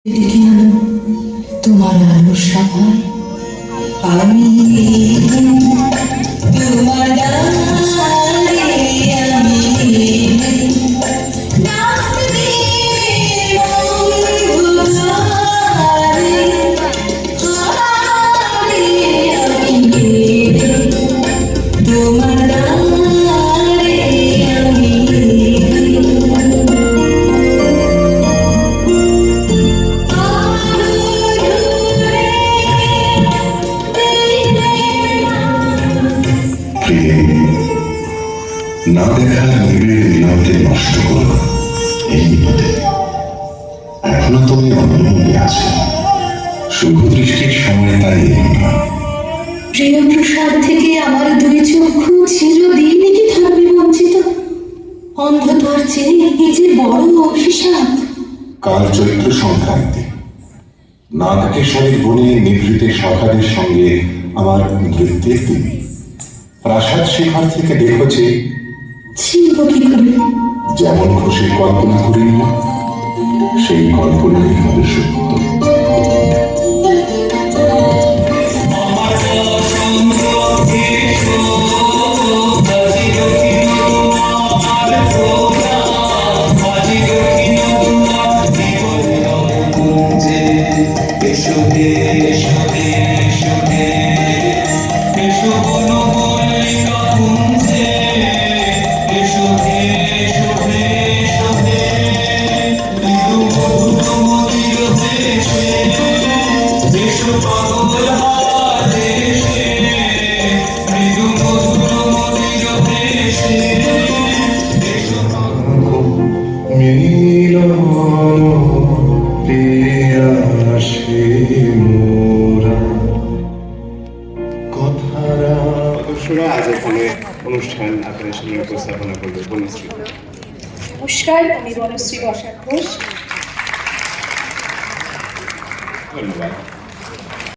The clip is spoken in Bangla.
ডেকে আনো তোমার আলোর সভায়, আমি তোমার দ্বারে আমি ডাক দিবে বন্ধুহারে, হারে আমি তোমার দ্বারে আমি। না দেখা নিবিড় মিলনকে নষ্ট করো এই বিপদে। এখনো তুমি অন্যমনে আছো, শুভ দৃষ্টির সময় তাই প্রিয় প্রসাদ থেকে আমার দুই চক্ষু চিরদিনই কি থাকবে বঞ্চিত? অন্ধতার চেয়ে এই যে বড় অভিশাপ। কাল চৈত্র সংক্রান্তি, নাগকেশ্বরের বনে নিভৃতে সখাদের সঙ্গে আমার নৃত্যের দিন। প্রাসাদ শিখর থেকে দেখছে চিনব কি করে? যেমন খুশি কল্পনা করি না, সেই কল্পনাই হবে সত্য। আজ এখানে অনুষ্ঠান আপনাদের সামনে উপস্থাপনা করবে বনশ্রী। নমস্কার, আমি বনশ্রী বসাক ঘোষ। ধন্যবাদ।